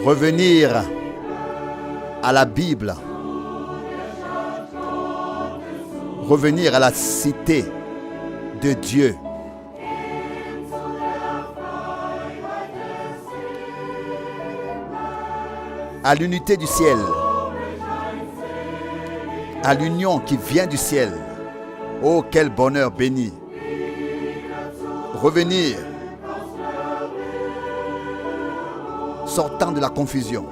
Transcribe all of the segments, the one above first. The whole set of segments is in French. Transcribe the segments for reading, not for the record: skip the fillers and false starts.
Revenir à la Bible. Revenir à la cité de Dieu. À l'unité du ciel. À l'union qui vient du ciel. Oh, quel bonheur béni. Revenir. Sortant de la confusion.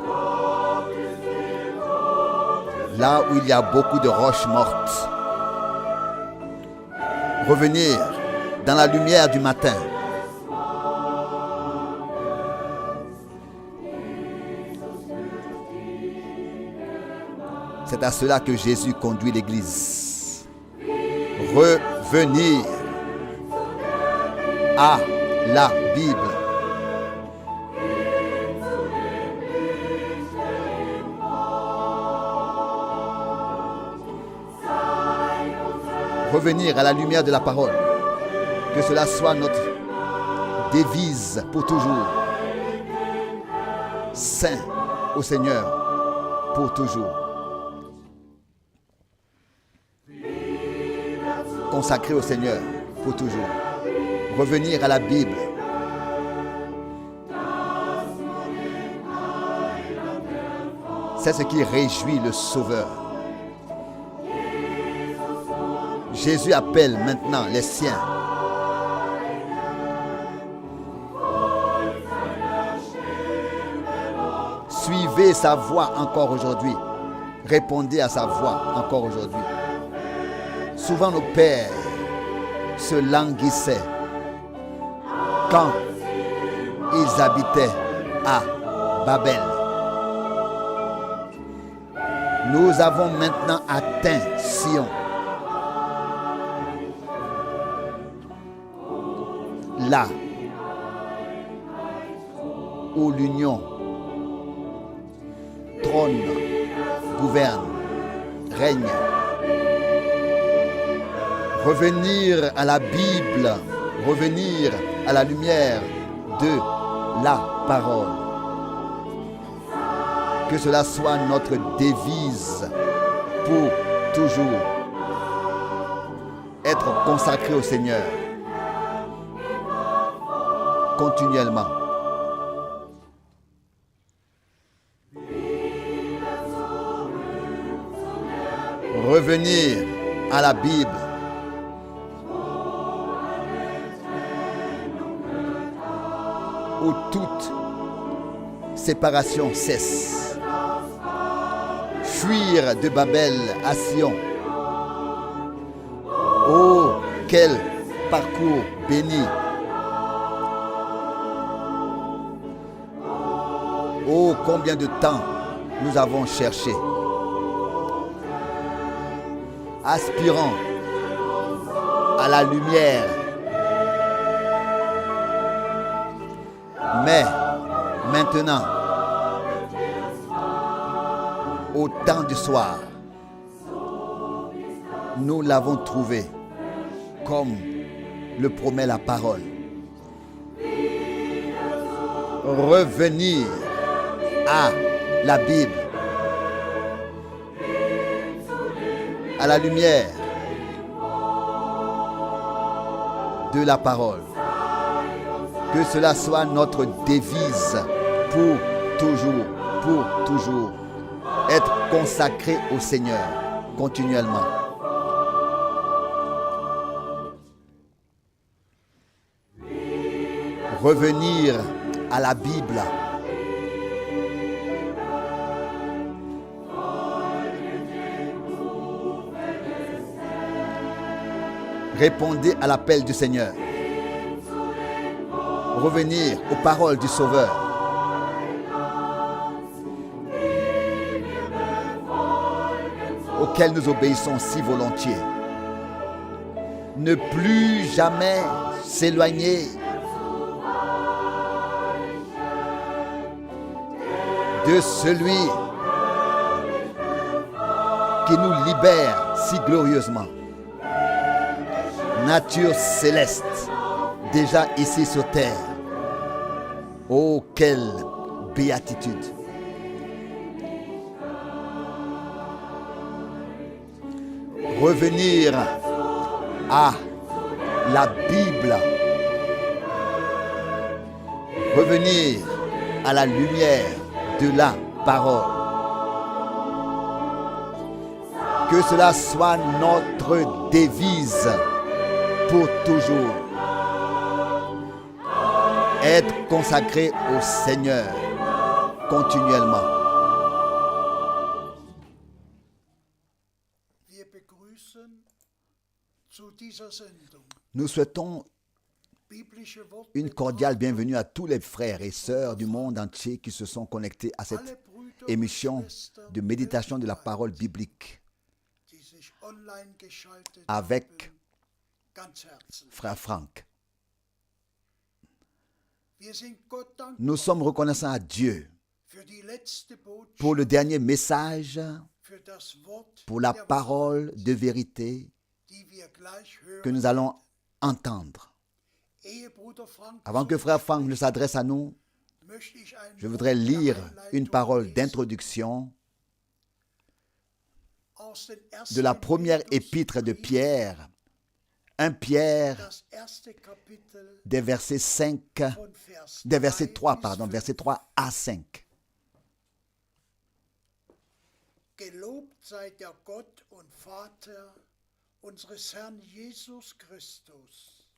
Là où il y a beaucoup de roches mortes. Revenir dans la lumière du matin. C'est à cela que Jésus conduit l'Église. Revenir à la Bible. Revenir à la lumière de la parole. Que cela soit notre devise pour toujours. Saint au Seigneur pour toujours. Consacré au Seigneur pour toujours. Revenir à la Bible. C'est ce qui réjouit le Sauveur. Jésus appelle maintenant les siens. Suivez sa voix encore aujourd'hui. Répondez à sa voix encore aujourd'hui. Souvent nos pères se languissaient quand ils habitaient à Babel. Nous avons maintenant atteint Sion. Là où l'union trône, gouverne, règne. Revenir à la Bible, revenir à la lumière de la parole. Que cela soit notre devise pour toujours. Être consacré au Seigneur. Continuellement. Revenir à la Bible. Où toute séparation cesse. Fuir de Babel à Sion. Oh, quel parcours béni. Oh, combien de temps nous avons cherché. Aspirant à la lumière. Mais maintenant, au temps du soir, nous l'avons trouvé comme le promet la parole. Revenir à la Bible, à la lumière de la parole. Que cela soit notre devise pour toujours, pour toujours. Être consacré au Seigneur continuellement. Revenir à la Bible. Répondez à l'appel du Seigneur. Revenir aux paroles du Sauveur. Auxquelles nous obéissons si volontiers. Ne plus jamais s'éloigner de celui qui nous libère si glorieusement. Nature céleste, déjà ici sur terre. Oh, quelle béatitude! revenir à la Bible, revenir à la lumière de la parole. Que cela soit notre devise pour toujours. Être consacré au Seigneur continuellement. Nous souhaitons une cordiale bienvenue à tous les frères et sœurs du monde entier qui se sont connectés à cette émission de méditation de la parole biblique avec frère Franck. Nous sommes reconnaissants à Dieu pour le dernier message, pour la parole de vérité que nous allons entendre. Avant que frère Franck ne s'adresse à nous, je voudrais lire une parole d'introduction de la première épître de Pierre, 1 Pierre, des versets 3 à 5. Gelobt sei der Gott und Vater unseres Herrn Jesus Christus.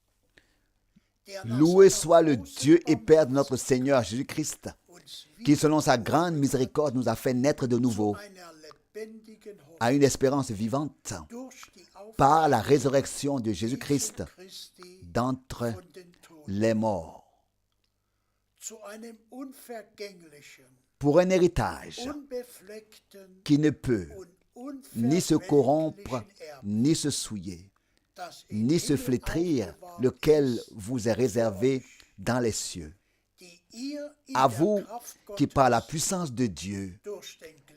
Loué soit le Dieu et Père de notre Seigneur Jésus-Christ, qui selon sa grande miséricorde nous a fait naître de nouveau à une espérance vivante par la résurrection de Jésus-Christ d'entre les morts, pour un héritage qui ne peut ni se corrompre, ni se souiller, ni se flétrir, lequel vous est réservé dans les cieux. À vous qui, par la puissance de Dieu,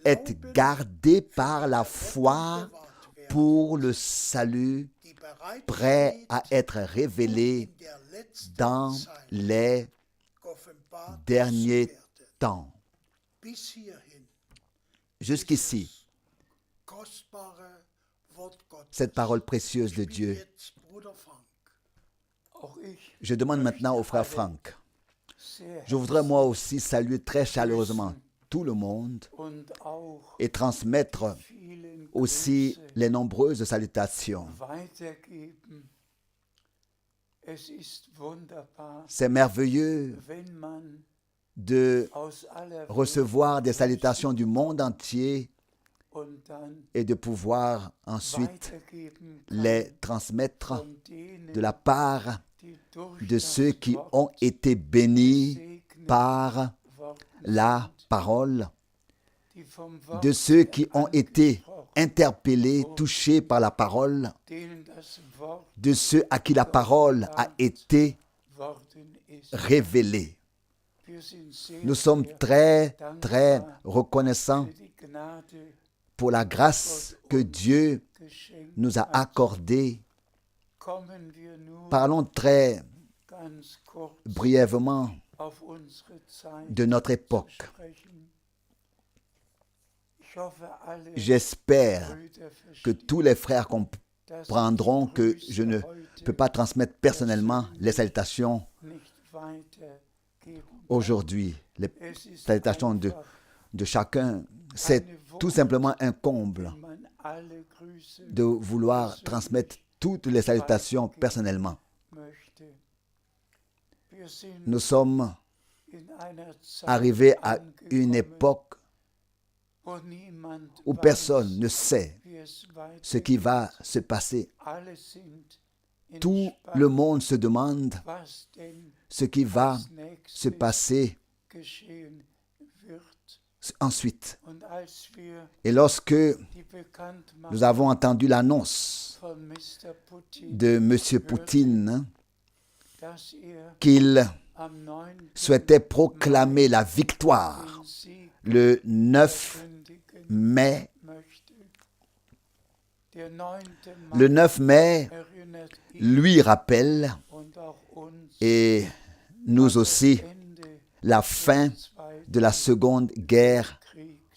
êtes gardés par la foi pour le salut, prêt à être révélé dans les derniers temps. Jusqu'ici, cette parole précieuse de Dieu. Je demande maintenant au frère Franck. Je voudrais moi aussi saluer très chaleureusement tout le monde et transmettre aussi les nombreuses salutations. C'est merveilleux de recevoir des salutations du monde entier et de pouvoir ensuite les transmettre de la part de ceux qui ont été bénis par la parole, de ceux qui ont été interpellés, touchés par la parole, de ceux à qui la parole a été révélée. Nous sommes très, très reconnaissants pour la grâce que Dieu nous a accordée. Parlons très brièvement de notre époque. J'espère que tous les frères comprendront que je ne peux pas transmettre personnellement les salutations aujourd'hui. Les salutations de chacun, c'est tout simplement un comble de vouloir transmettre toutes les salutations personnellement. Nous sommes arrivés à une époque où personne ne sait ce qui va se passer. Tout le monde se demande ce qui va se passer ensuite. Et lorsque nous avons entendu l'annonce de M. Poutine qu'il souhaitait proclamer la victoire le 9 mai, le 9 mai lui rappelle, et nous aussi, la fin de la Seconde Guerre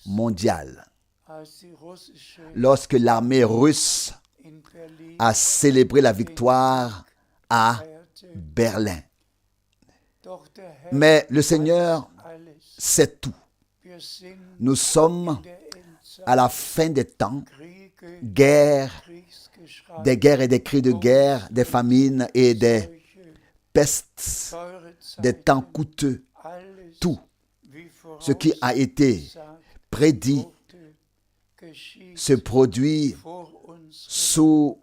mondiale. Lorsque l'armée russe a célébré la victoire à Berlin. Mais le Seigneur sait tout. Nous sommes à la fin des temps, guerre, des guerres et des cris de guerre, des famines et des pestes, des temps coûteux. Tout ce qui a été prédit se produit sous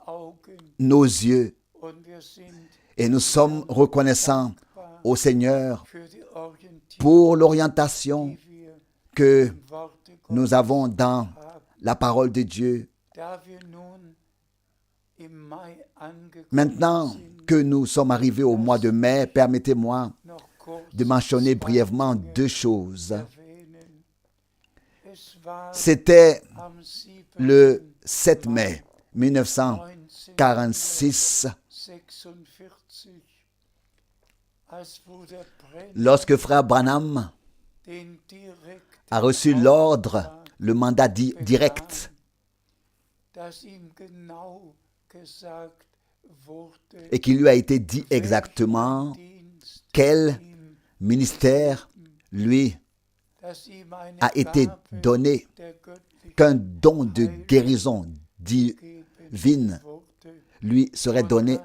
nos yeux et nous sommes reconnaissants au Seigneur pour l'orientation que nous avons dans la parole de Dieu. Maintenant que nous sommes arrivés au mois de mai, permettez-moi de mentionner brièvement deux choses. C'était le 7 mai 1946, lorsque Frère Branham a reçu l'ordre, le mandat direct, et qu'il lui a été dit exactement quel ministère lui a été donné, qu'un don de guérison divine lui serait donné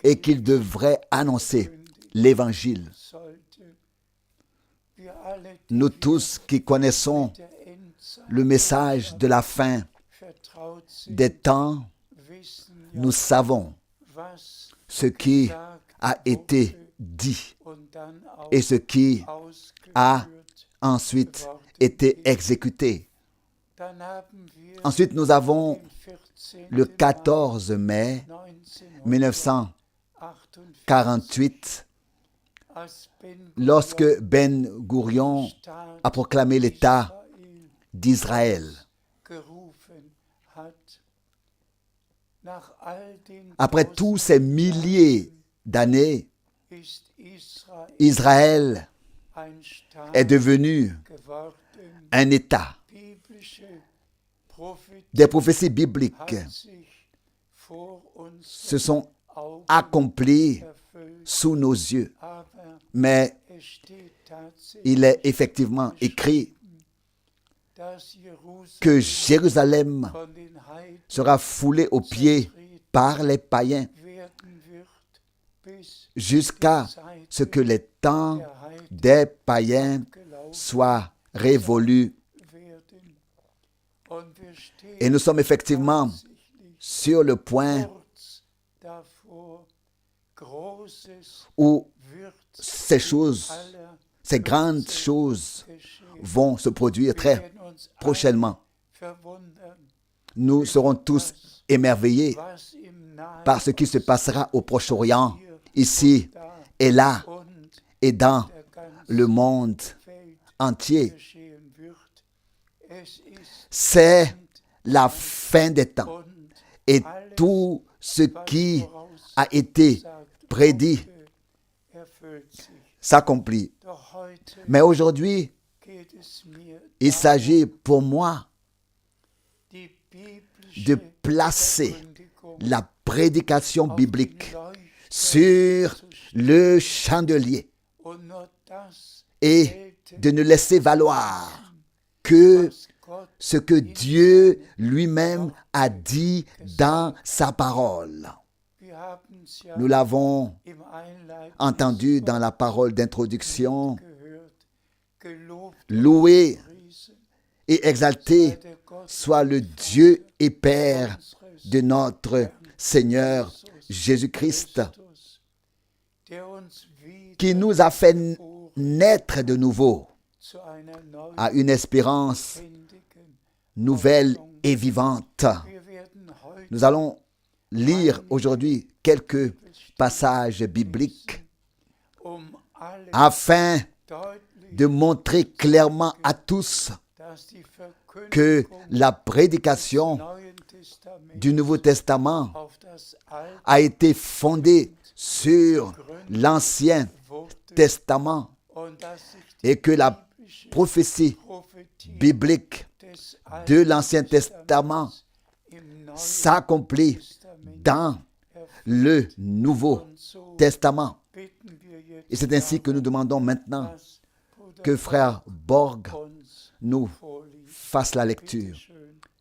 et qu'il devrait annoncer l'Évangile. Nous tous qui connaissons le message de la fin des temps, nous savons ce qui a été dit et ce qui a ensuite été exécuté. Ensuite, nous avons le 14 mai 1948, lorsque Ben Gurion a proclamé l'État d'Israël. Après tous ces milliers d'années, Israël est devenu un État. Des prophéties bibliques se sont accomplies sous nos yeux. Mais il est effectivement écrit que Jérusalem sera foulée aux pieds par les païens jusqu'à ce que les temps des païens soient révolus. Et nous sommes effectivement sur le point où ces choses, ces grandes choses vont se produire très prochainement. Nous serons tous émerveillés par ce qui se passera au Proche-Orient, ici et là, et dans le monde entier. C'est la fin des temps. Et tout ce qui a été prédit s'accomplit. Mais aujourd'hui, il s'agit pour moi de placer la prédication biblique sur le chandelier et de ne laisser valoir que ce que Dieu lui-même a dit dans sa parole. Nous l'avons entendu dans la parole d'introduction. Loué et exalté soit le Dieu et Père de notre Seigneur Jésus-Christ, qui nous a fait naître de nouveau à une espérance nouvelle et vivante. Nous allons lire aujourd'hui quelques passages bibliques afin de montrer clairement à tous que la prédication du Nouveau Testament a été fondée sur l'Ancien Testament et que la prophétie biblique de l'Ancien Testament s'accomplit dans le Nouveau Testament. Et c'est ainsi que nous demandons maintenant que frère Borg nous fasse la lecture.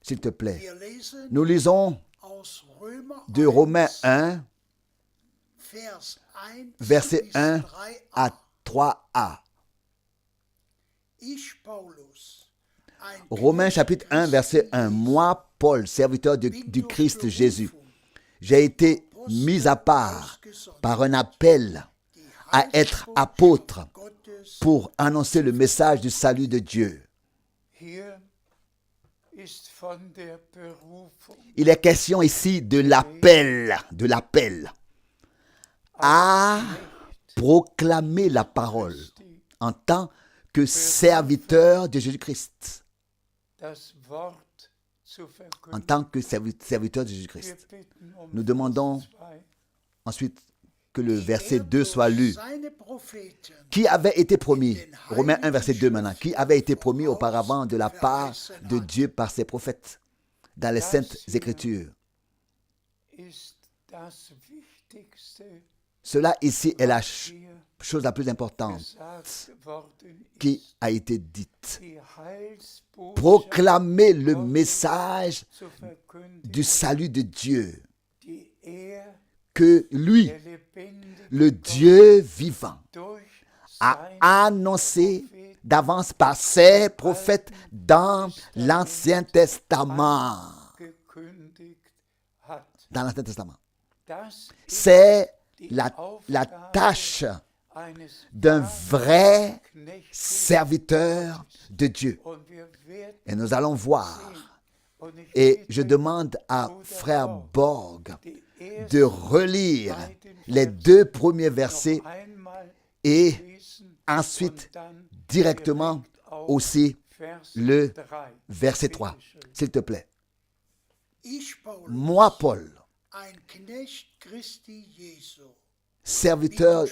S'il te plaît. Nous lisons de Romains 1, versets 1 à 3a. Romains chapitre 1, verset 1. Moi, Paul, serviteur du Christ Jésus, j'ai été mis à part par un appel à être apôtre pour annoncer le message du salut de Dieu. Il est question ici de l'appel à proclamer la parole en tant que serviteur de Jésus-Christ. En tant que serviteur de Jésus-Christ. Nous demandons ensuite que le verset 2 soit lu. Qui avait été promis, Romains 1, verset 2 maintenant, qui avait été promis auparavant de la part de Dieu par ses prophètes dans les Saintes Écritures. Cela ici est la chose la plus importante qui a été dite. Proclamer le message du salut de Dieu que lui, le Dieu vivant, a annoncé d'avance par ses prophètes dans l'Ancien Testament. Dans l'Ancien Testament. C'est la tâche d'un vrai serviteur de Dieu. Et nous allons voir. Et je demande à frère Borg de relire les 2 premiers versets et ensuite directement aussi le verset 3. S'il te plaît. Moi, Paul, serviteur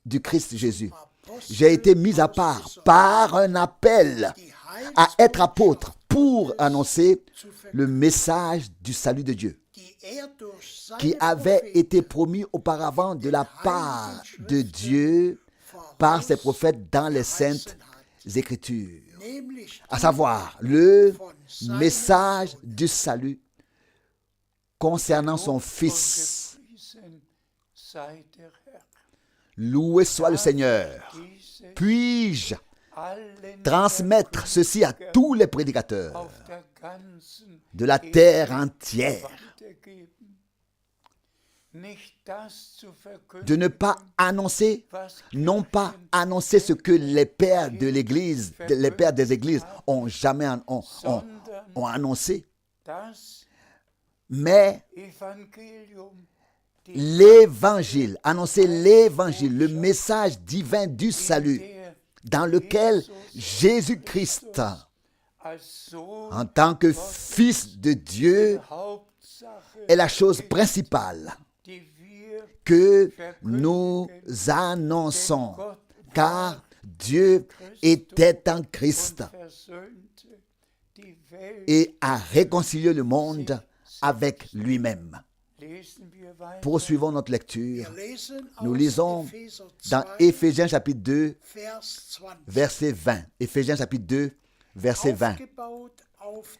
du Christ Jésus, j'ai été mis à part par un appel à être apôtre pour annoncer le message du salut de Dieu qui avait été promis auparavant de la part de Dieu par ses prophètes dans les Saintes Écritures, à savoir le message du salut concernant son Fils. Loué soit le Seigneur. Puis-je transmettre ceci à tous les prédicateurs de la terre entière, de ne pas annoncer, non pas annoncer ce que les pères de l'Église, les pères des Églises ont jamais ont annoncé, mais l'évangile, annoncer l'évangile, le message divin du salut, dans lequel Jésus-Christ, en tant que Fils de Dieu, est la chose principale que nous annonçons, car Dieu était en Christ et a réconcilié le monde avec lui-même. Poursuivons notre lecture. Nous lisons dans Éphésiens chapitre 2, verset 20. Éphésiens chapitre 2, verset 20.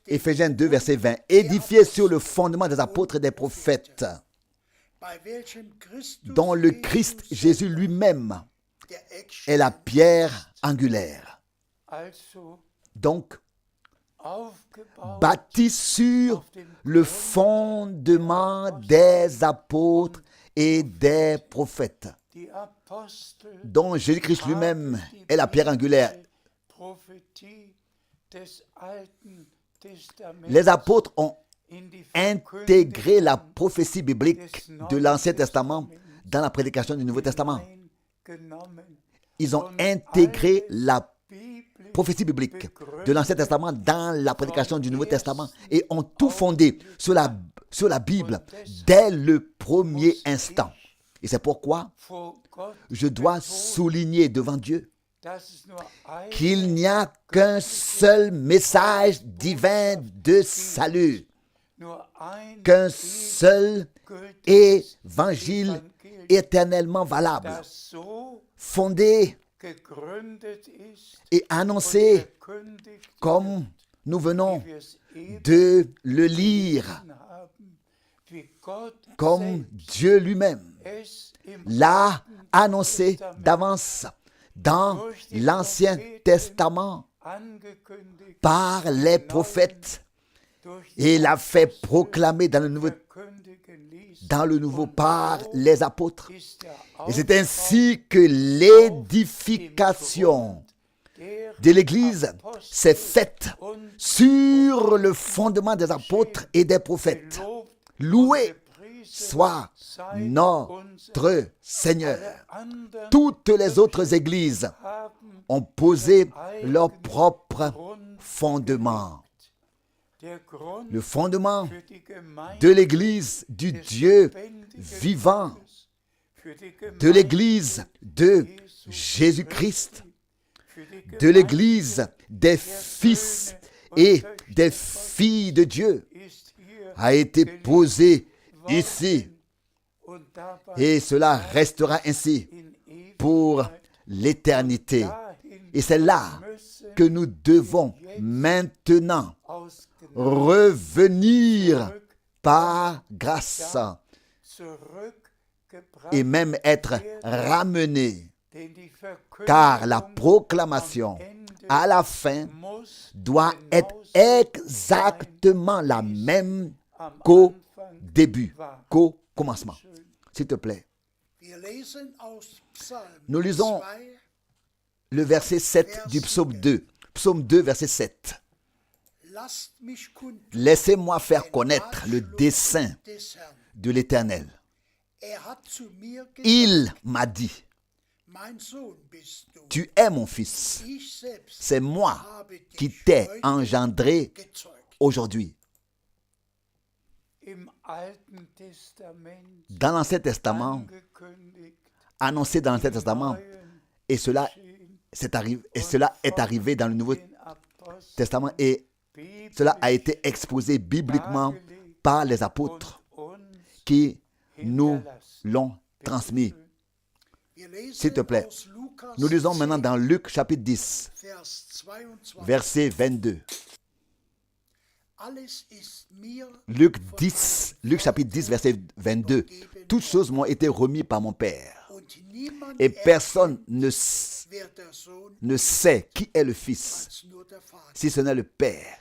Éphésiens 2, verset 20. Édifié sur le fondement des apôtres et des prophètes, dont le Christ Jésus lui-même est la pierre angulaire. Donc, bâti sur le fondement des apôtres et des prophètes, dont Jésus-Christ lui-même est la pierre angulaire. Les apôtres ont intégré la prophétie biblique de l'Ancien Testament dans la prédication du Nouveau Testament. Ils ont intégré la prophétie biblique de l'Ancien Testament dans la prédication du Nouveau Testament et ont tout fondé sur la Bible dès le premier instant. Et c'est pourquoi je dois souligner devant Dieu qu'il n'y a qu'un seul message divin de salut, qu'un seul évangile éternellement valable, fondé et annoncé comme nous venons de le lire, comme Dieu lui-même l'a annoncé d'avance dans l'Ancien Testament par les prophètes et l'a fait proclamer dans le Nouveau par les apôtres. Et c'est ainsi que l'édification de l'Église s'est faite sur le fondement des apôtres et des prophètes. Loué soit notre Seigneur. Toutes les autres églises ont posé leur propre fondement. Le fondement de l'Église du Dieu vivant, de l'Église de Jésus-Christ, de l'Église des fils et des filles de Dieu, a été posé ici. Et cela restera ainsi pour l'éternité. Et c'est là que nous devons maintenant revenir par grâce et même être ramenés, car la proclamation à la fin doit être exactement la même qu'au début, qu'au commencement. S'il te plaît. Nous lisons le verset 7 du psaume 2. Psaume 2, verset 7. Laissez-moi faire connaître le dessein de l'Éternel. Il m'a dit, tu es mon fils, c'est moi qui t'ai engendré aujourd'hui. Dans l'Ancien Testament, annoncé dans l'Ancien Testament, et cela est arrivé dans le Nouveau Testament, et cela a été exposé bibliquement par les apôtres qui nous l'ont transmis. S'il te plaît, nous lisons maintenant dans Luc chapitre 10, verset 22. Luc chapitre 10, verset 22. Toutes choses m'ont été remises par mon Père. Et personne ne sait qui est le Fils, si ce n'est le Père.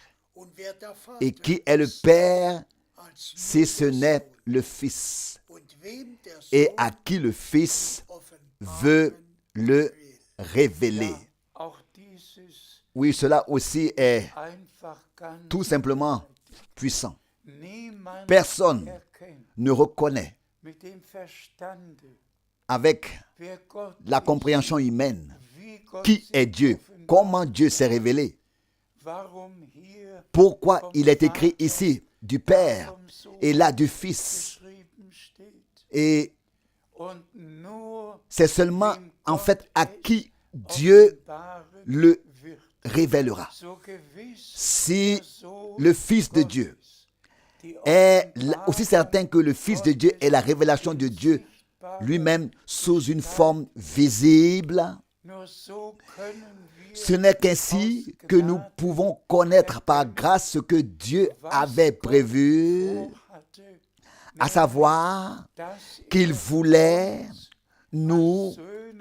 Et qui est le Père, si ce n'est le Fils. Et à qui le Fils veut le révéler. Oui, cela aussi est tout simplement puissant. Personne ne reconnaît avec la compréhension humaine qui est Dieu, comment Dieu s'est révélé, pourquoi il est écrit ici du Père et là du Fils. Et c'est seulement en fait à qui Dieu le révélera. Si le Fils de Dieu est aussi certain que le Fils de Dieu est la révélation de Dieu lui-même sous une forme visible, ce n'est qu'ainsi que nous pouvons connaître par grâce ce que Dieu avait prévu, à savoir qu'il voulait nous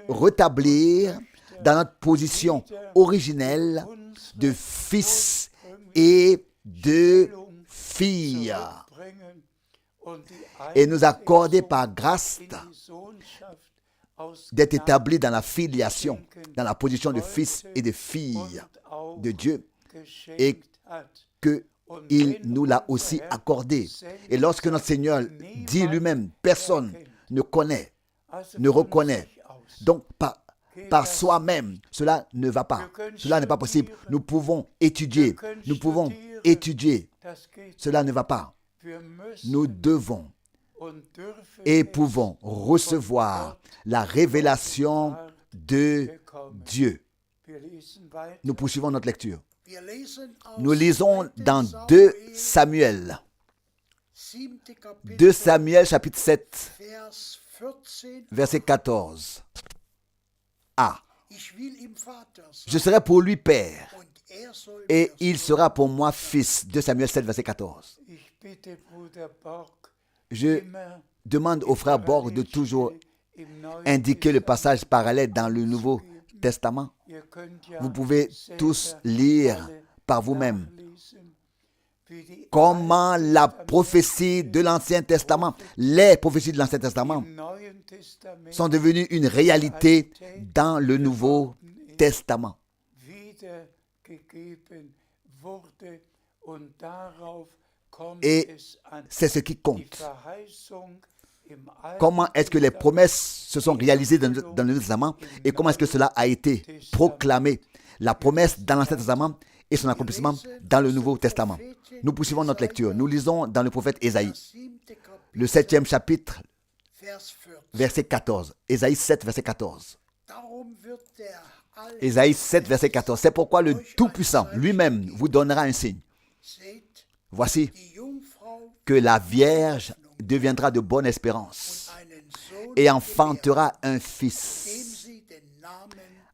rétablir dans notre position originelle de fils et de fille, et nous accorder par grâce d'être établis dans la filiation, dans la position de fils et de fille de Dieu, et qu'il nous l'a aussi accordé. Et lorsque notre Seigneur dit lui-même, personne ne connaît, ne reconnaît, donc par soi-même, cela ne va pas. Cela n'est pas possible. Nous pouvons étudier. Cela ne va pas. Nous devons et pouvons recevoir la révélation de Dieu. Nous poursuivons notre lecture. Wir lesen aus Nous lisons 2. dans 2 Samuel. 7. 2 Samuel chapitre 7, Vers 14. verset 14. Ah, Ich will ihm Vater sein, je serai pour lui père und soll et mir il sera pour moi fils. 2 Samuel 7, verset 14. Je demande au frère Borg de toujours indiquer le passage parallèle dans le Nouveau Testament. Vous pouvez tous lire par vous-même comment la prophétie de l'Ancien Testament, les prophéties de l'Ancien Testament sont devenues une réalité dans le Nouveau Testament. Et c'est ce qui compte. Comment est-ce que les promesses se sont réalisées dans le Nouveau Testament et comment est-ce que cela a été proclamé. La promesse dans l'Ancien Testament et son accomplissement dans le Nouveau Testament. Nous poursuivons notre lecture. Nous lisons dans le prophète Ésaïe, le 7e chapitre, verset 14. Ésaïe 7, verset 14. Ésaïe 7, verset 14. C'est pourquoi le Tout-Puissant lui-même vous donnera un signe. Voici que la Vierge deviendra de bonne espérance et enfantera un fils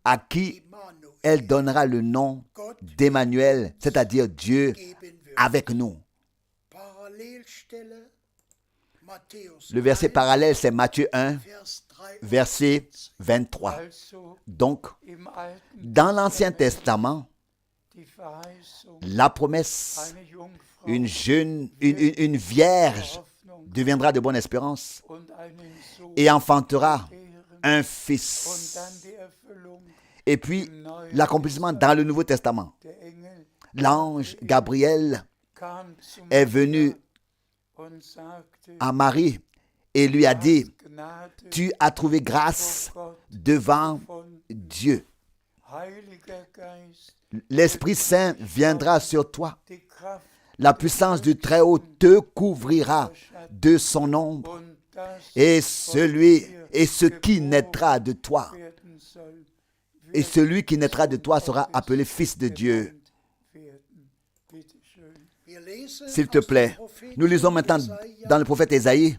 à qui elle donnera le nom d'Emmanuel, c'est-à-dire Dieu avec nous. Le verset parallèle, c'est Matthieu 1, verset 23. Donc, dans l'Ancien Testament, la promesse, une vierge deviendra de bonne espérance et enfantera un fils. Et puis, l'accomplissement dans le Nouveau Testament. L'ange Gabriel est venu à Marie et lui a dit, « Tu as trouvé grâce devant Dieu. L'Esprit Saint viendra sur toi. La puissance du Très-Haut te couvrira de son ombre et ce qui naîtra de toi. Et celui qui naîtra de toi sera appelé fils de Dieu. » S'il te plaît, nous lisons maintenant dans le prophète Ésaïe,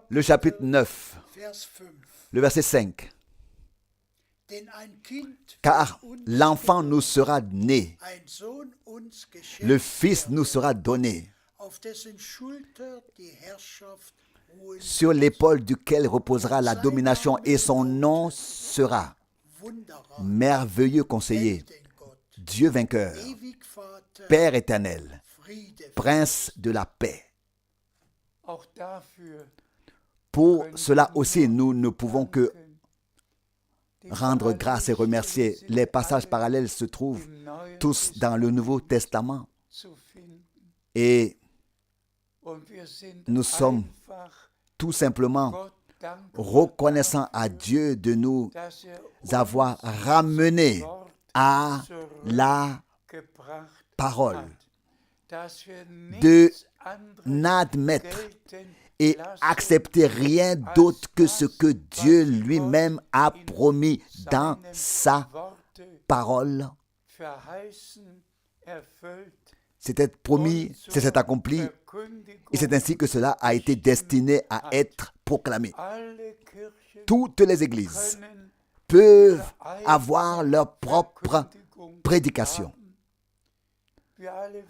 le chapitre 9, le verset 5. Car l'enfant nous sera né, le fils nous sera donné, sur l'épaule duquel reposera la domination, et son nom sera Merveilleux Conseiller, Dieu vainqueur, Père éternel, Prince de la paix. Pour cela aussi, nous ne pouvons que rendre grâce et remercier. Les passages parallèles se trouvent tous dans le Nouveau Testament. Et nous sommes tout simplement reconnaissants à Dieu de nous avoir ramenés à la parole, de n'admettre et accepter rien d'autre que ce que Dieu lui-même a promis dans sa parole. C'était promis, c'est accompli, et c'est ainsi que cela a été destiné à être proclamé. Toutes les églises peuvent avoir leur propre prédication.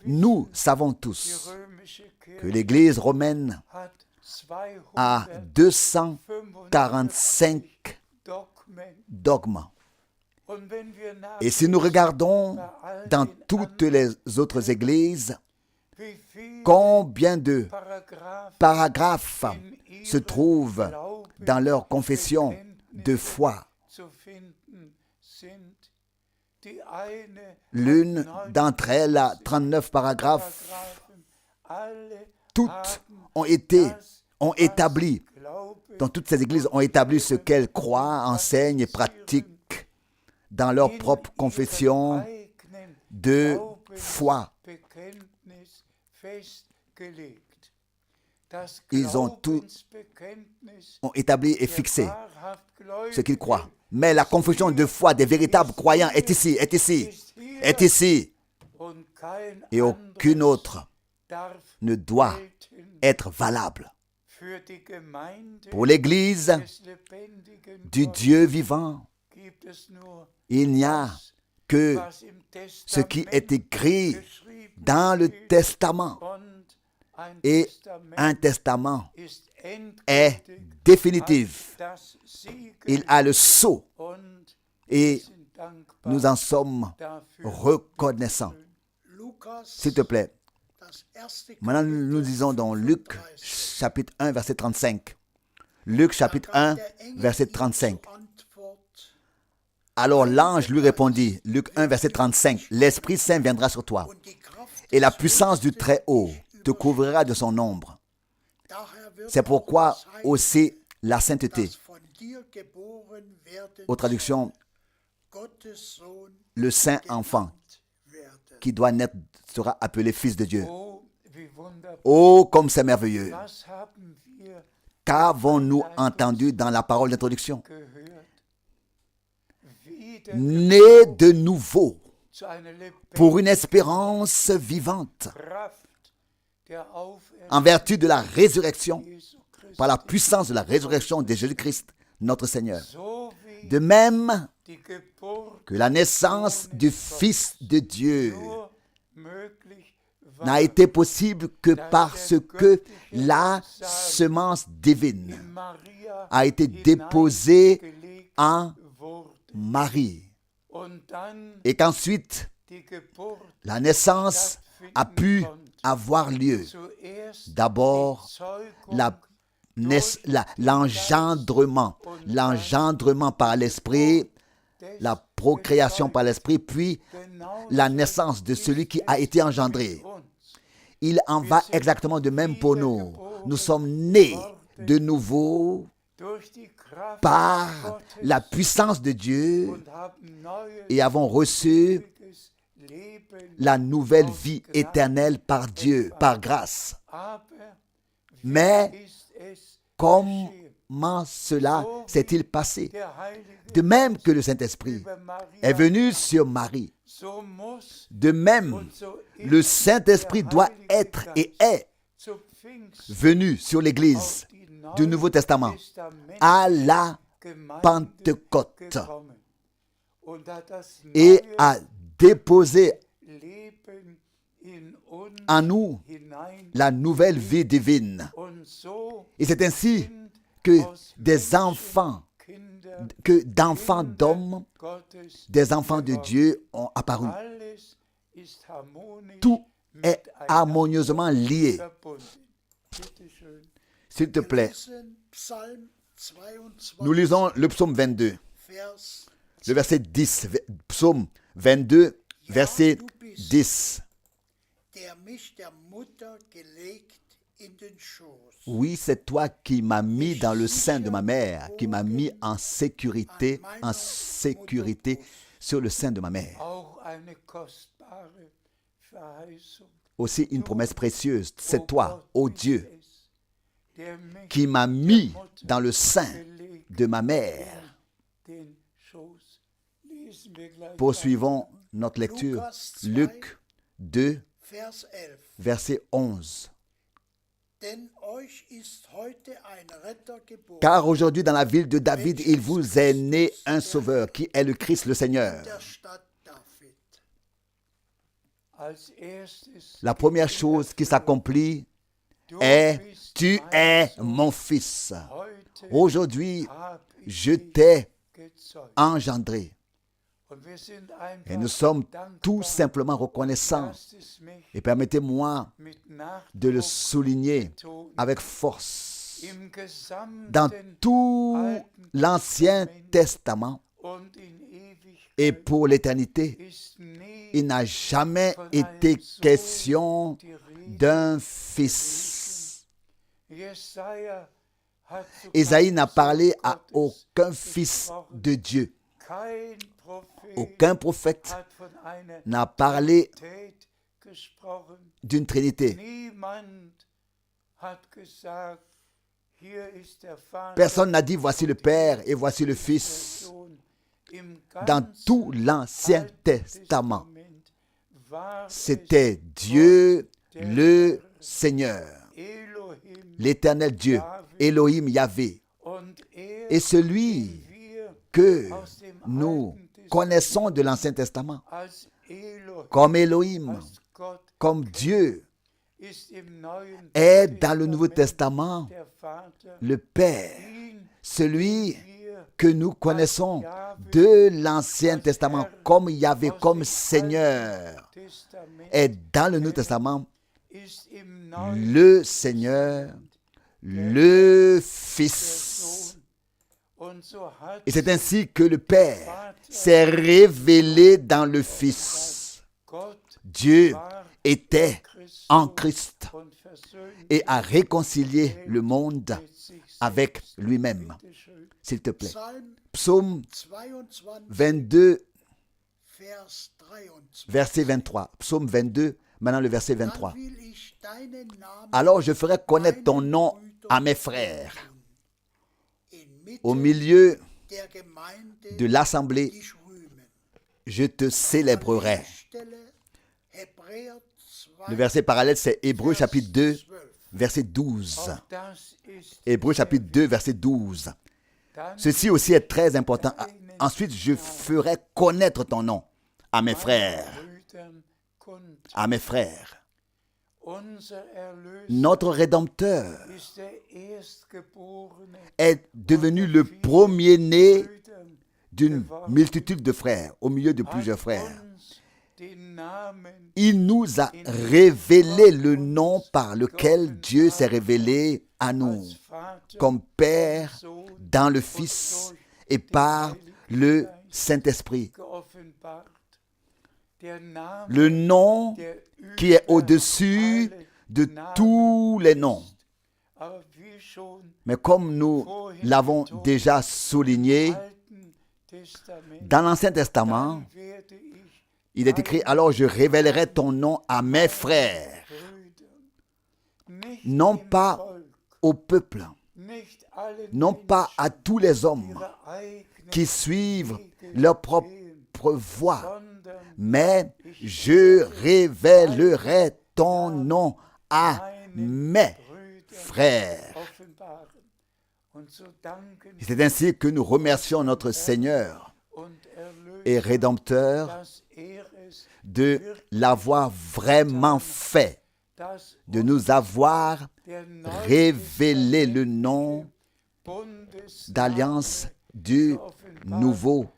Nous savons tous que l'Église romaine a 245 dogmes. Et si nous regardons dans toutes les autres églises, combien de paragraphes se trouvent dans leur confession de foi? L'une d'entre elles a 39 paragraphes. Toutes ont établi, dans toutes ces églises, ont établi ce qu'elles croient, enseignent et pratiquent dans leur propre confession de foi. Ils ont établi et fixé ce qu'ils croient. Mais la confession de foi des véritables croyants est ici, est ici, est ici. Et aucune autre ne doit être valable. Pour l'Église du Dieu vivant, il n'y a que ce qui est écrit dans le Testament. Et un testament est définitif. Il a le sceau. Et nous en sommes reconnaissants. S'il te plaît. Maintenant, nous lisons dans Luc, chapitre 1, verset 35. Luc, chapitre 1, verset 35. Alors l'ange lui répondit, Luc 1, verset 35, « L'Esprit Saint viendra sur toi, et la puissance du Très-Haut te couvrira de son ombre. C'est pourquoi aussi la sainteté. » Aux traductions, le saint enfant qui doit naître sera appelé fils de Dieu. Oh, comme c'est merveilleux! Qu'avons-nous entendu dans la parole d'introduction? Né de nouveau pour une espérance vivante en vertu de la résurrection, par la puissance de la résurrection de Jésus-Christ, notre Seigneur. De même que la naissance du Fils de Dieu n'a été possible que parce que la semence divine a été déposée en Marie. Et qu'ensuite, la naissance a pu avoir lieu. D'abord, l'engendrement par l'Esprit, la procréation par l'Esprit, puis la naissance de celui qui a été engendré. Il en va exactement de même pour nous. Nous sommes nés de nouveau par la puissance de Dieu et avons reçu la nouvelle vie éternelle par Dieu, par grâce. Mais comment cela s'est-il passé? De même que le Saint-Esprit est venu sur Marie, de même le Saint-Esprit doit être et est venu sur l'Église du Nouveau Testament à la Pentecôte et a déposé en nous la nouvelle vie divine. Et c'est ainsi que d'enfants d'hommes, des enfants de Dieu ont apparu. Tout est harmonieusement lié. S'il te plaît, nous lisons le psaume 22, le verset 10. Psaume 22, verset 10. Oui, c'est toi qui m'as mis dans le sein de ma mère, qui m'as mis en sécurité sur le sein de ma mère. Aussi une promesse précieuse, c'est toi, ô Dieu, qui m'as mis dans le sein de ma mère. Poursuivons notre lecture. Luc 2, verset 11. Car aujourd'hui dans la ville de David, il vous est né un sauveur qui est le Christ le Seigneur. La première chose qui s'accomplit est « Tu es mon fils. Aujourd'hui, je t'ai engendré. » Et nous sommes tout simplement reconnaissants. Et permettez-moi de le souligner avec force. Dans tout l'Ancien Testament et pour l'éternité, il n'a jamais été question d'un fils. Isaïe n'a parlé à aucun fils de Dieu. Aucun prophète n'a parlé d'une Trinité. Personne n'a dit voici le Père et voici le Fils. Dans tout l'Ancien Testament, c'était Dieu le Seigneur, l'Éternel Dieu, Elohim Yahvé. Et celui que nous connaissons de l'Ancien Testament comme Elohim, comme Dieu, est dans le Nouveau Testament le Père. Celui que nous connaissons de l'Ancien Testament comme Yahvé, comme Seigneur, est dans le Nouveau Testament le Seigneur, le Fils. Et c'est ainsi que le Père s'est révélé dans le Fils. Dieu était en Christ et a réconcilié le monde avec lui-même. S'il te plaît. Psaume 22, verset 23. Psaume 22, maintenant le verset 23. Alors je ferai connaître ton nom à mes frères. Au milieu de l'assemblée, je te célébrerai. Le verset parallèle, c'est Hébreux chapitre 2, verset 12. Hébreux chapitre 2, verset 12. Ceci aussi est très important. Ensuite, je ferai connaître ton nom à mes frères. À mes frères. Notre Rédempteur est devenu le premier-né d'une multitude de frères, au milieu de plusieurs frères. Il nous a révélé le nom par lequel Dieu s'est révélé à nous, comme Père dans le Fils et par le Saint-Esprit. Le nom qui est au-dessus de tous les noms. Mais comme nous l'avons déjà souligné, dans l'Ancien Testament, il est écrit « Alors je révélerai ton nom à mes frères », non pas au peuple, non pas à tous les hommes qui suivent leur propre voie, mais je révélerai ton nom à mes frères. C'est ainsi que nous remercions notre Seigneur et Rédempteur de l'avoir vraiment fait, de nous avoir révélé le nom d'alliance du Nouveau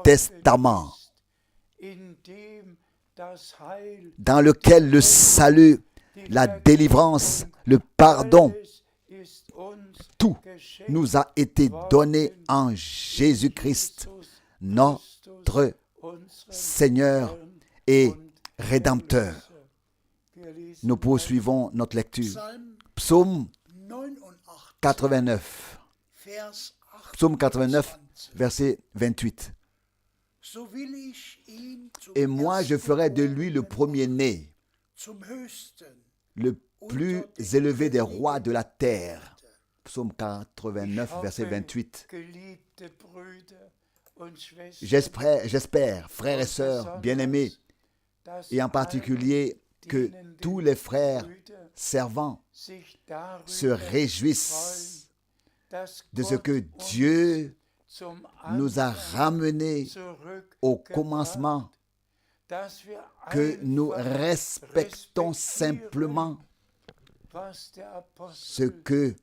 Testament, dans lequel le salut, la délivrance, le pardon, tout nous a été donné en Jésus-Christ, notre Seigneur et Rédempteur. Nous poursuivons notre lecture. Psaume 89. Psaume 89, verset 28. Et moi, je ferai de lui le premier-né, le plus élevé des rois de la terre. Psaume 89, verset 28. J'espère, frères et sœurs bien-aimés, et en particulier que tous les frères servants se réjouissent de ce que Dieu nous a ramenés au commencement, que nous respectons simplement ce que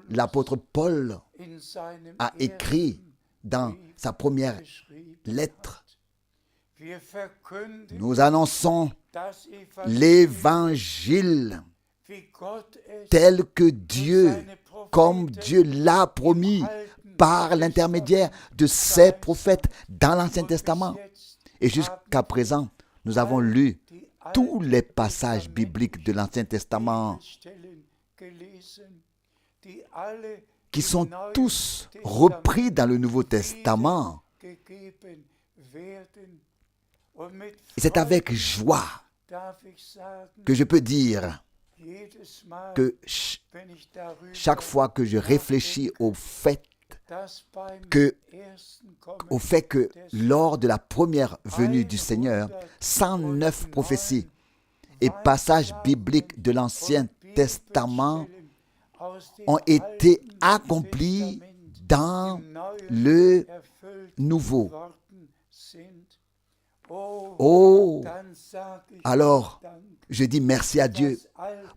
l'apôtre Paul a écrit dans sa première lettre. Nous annonçons l'évangile tel que Dieu, comme Dieu l'a promis par l'intermédiaire de ses prophètes dans l'Ancien Testament. Et jusqu'à présent, nous avons lu tous les passages bibliques de l'Ancien Testament qui sont tous repris dans le Nouveau Testament. Et c'est avec joie que je peux dire que chaque fois que je réfléchis au fait que lors de la première venue du Seigneur, 109 prophéties et passages bibliques de l'Ancien Testament ont été accomplis dans le Nouveau. Oh, alors je dis merci à Dieu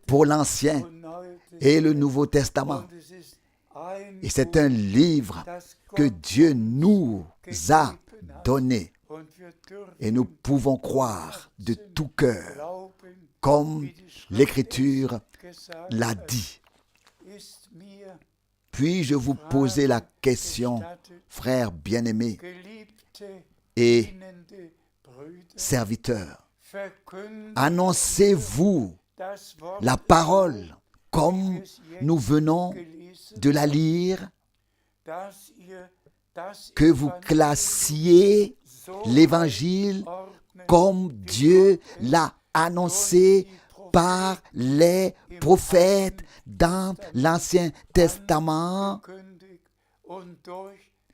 pour l'Ancien et le Nouveau Testament. Et c'est un livre que Dieu nous a donné. Et nous pouvons croire de tout cœur, comme l'Écriture l'a dit. Puis-je vous poser la question, frères bien-aimés et serviteurs, annoncez-vous la parole comme nous venons de la lire, que vous classiez l'Évangile comme Dieu l'a annoncé par les prophètes dans l'Ancien Testament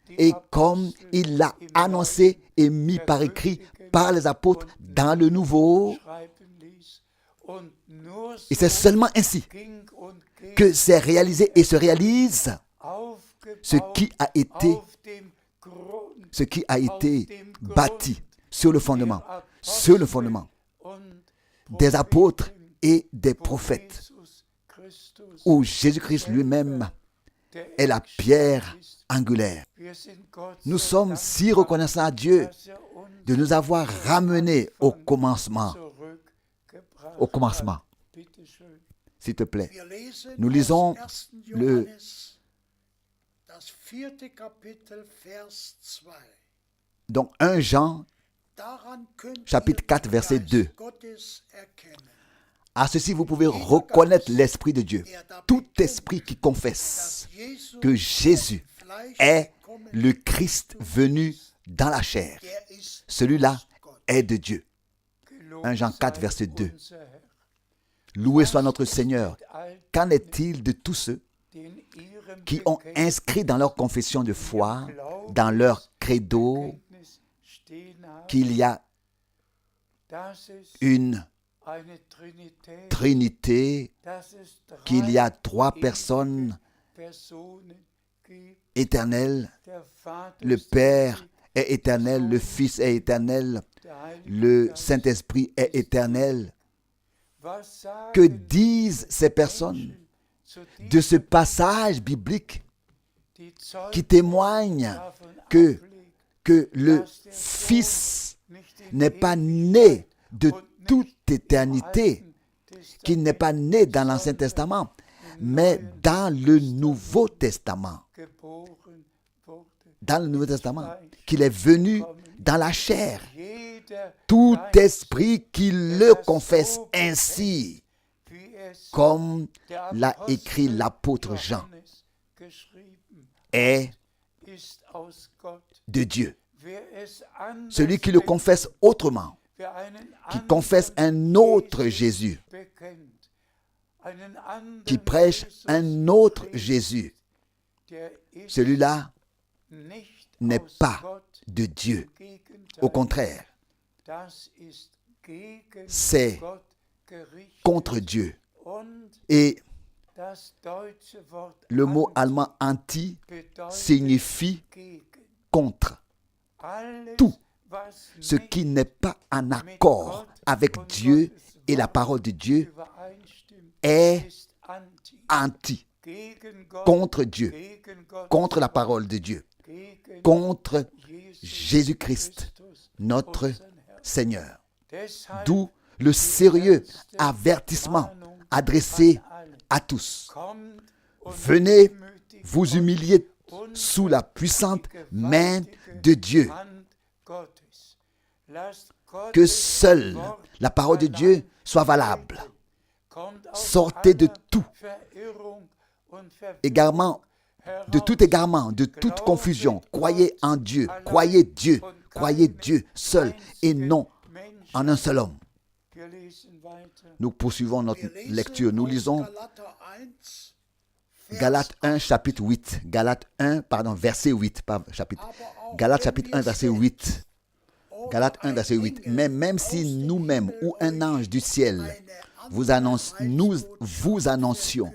et comme il l'a annoncé et mis par écrit par les apôtres dans le Nouveau. Et c'est seulement ainsi que c'est réalisé et se réalise ce qui a été bâti sur le fondement des apôtres et des prophètes, où Jésus-Christ lui-même est la pierre angulaire. Nous sommes si reconnaissants à Dieu de nous avoir ramenés au commencement. Au commencement. S'il te plaît. Nous lisons donc 1 Jean, chapitre 4, verset 2. À ceci, vous pouvez reconnaître l'Esprit de Dieu. Tout esprit qui confesse que Jésus est le Christ venu dans la chair, celui-là est de Dieu. 1 Jean 4, verset 2. Loué soit notre Seigneur. Qu'en est-il de tous ceux qui ont inscrit dans leur confession de foi, dans leur credo, qu'il y a une Trinité, qu'il y a 3 personnes éternelles, le Père est éternel, le Fils est éternel, le Saint-Esprit est éternel. Que disent ces personnes de ce passage biblique qui témoigne que le Fils n'est pas né de toute éternité, qu'il n'est pas né dans l'Ancien Testament, mais dans le Nouveau Testament. Dans le Nouveau Testament, qu'il est venu dans la chair. Tout esprit qui le confesse ainsi, comme l'a écrit l'apôtre Jean, est de Dieu. Celui qui le confesse autrement, qui confesse un autre Jésus, qui prêche un autre Jésus, celui-là n'est pas de Dieu. Au contraire, c'est contre Dieu. Et le mot allemand anti signifie contre. Tout ce qui n'est pas en accord avec Dieu et la parole de Dieu est anti, contre Dieu, contre la parole de Dieu, contre Jésus-Christ, notre Seigneur. D'où le sérieux avertissement adressé à tous. Venez vous humilier sous la puissante main de Dieu. Que seule la parole de Dieu soit valable. Sortez de tout égarement, de toute confusion. Croyez en Dieu, croyez Dieu seul et non en un seul homme. Nous poursuivons notre Wir lesen lecture. Nous aus lisons Galater 1, Vers Galates 1, chapitre 8. Galates 1, pardon, verset 8. Pas chapitre. Aber auch Galates wenn chapitre wir 1, verset selbst 8. oder Galates 1, ein verset 8. Engel Mais même aus si dem nous-mêmes Himmel ou un euch ange du ciel nous vous annoncions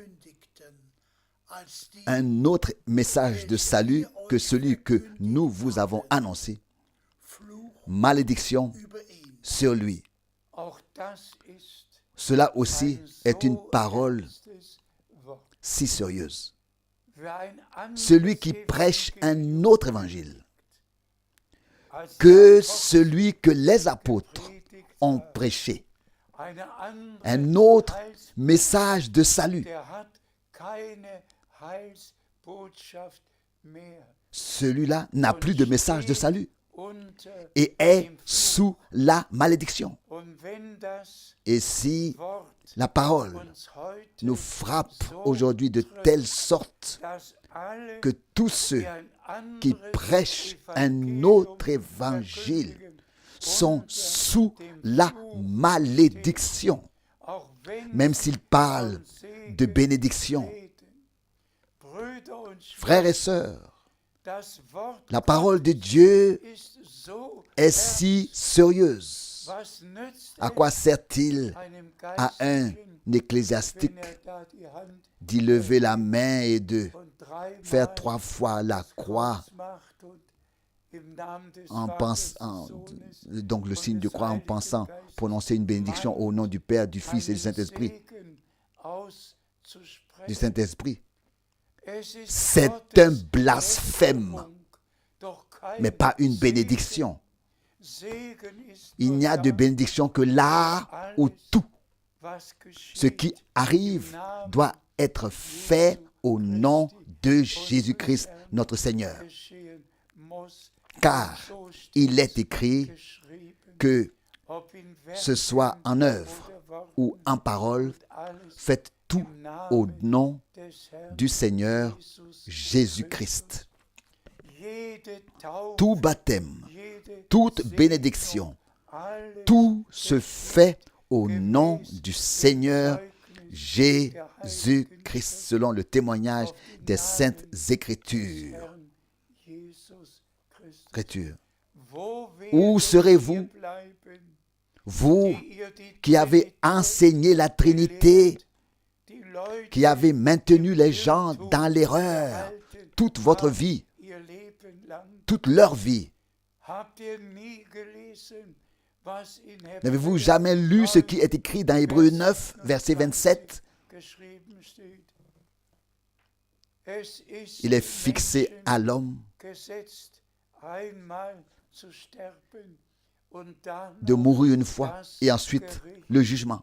un autre message de salut que celui que nous vous avons annoncé, malédiction sur lui. Cela aussi est une parole si sérieuse. Celui qui prêche un autre évangile que celui que les apôtres ont prêché, un autre message de salut, celui-là n'a plus de message de salut et est sous la malédiction. Et si la parole nous frappe aujourd'hui de telle sorte que tous ceux qui prêchent un autre évangile sont sous la malédiction, même s'ils parlent de bénédiction. Frères et sœurs, la parole de Dieu est si sérieuse. À quoi sert-il à un ecclésiastique d'y lever la main et de faire 3 fois la croix en pensant, donc le signe de croix en pensant prononcer une bénédiction au nom du Père, du Fils et du Saint-Esprit. Du Saint-Esprit. C'est un blasphème, mais pas une bénédiction. Il n'y a de bénédiction que là où tout ce qui arrive doit être fait au nom de Jésus-Christ, notre Seigneur. Car il est écrit que ce soit en œuvre ou en parole, faites tout au nom du Seigneur Jésus-Christ. Tout baptême, toute bénédiction, tout se fait au nom du Seigneur Jésus-Christ, selon le témoignage des Saintes Écritures. Où serez-vous, vous qui avez enseigné la Trinité, qui avez maintenu les gens dans l'erreur toute votre vie, toute leur vie? N'avez-vous jamais lu ce qui est écrit dans Hébreux 9, verset 27? Il est fixé à l'homme de mourir une fois et ensuite le jugement.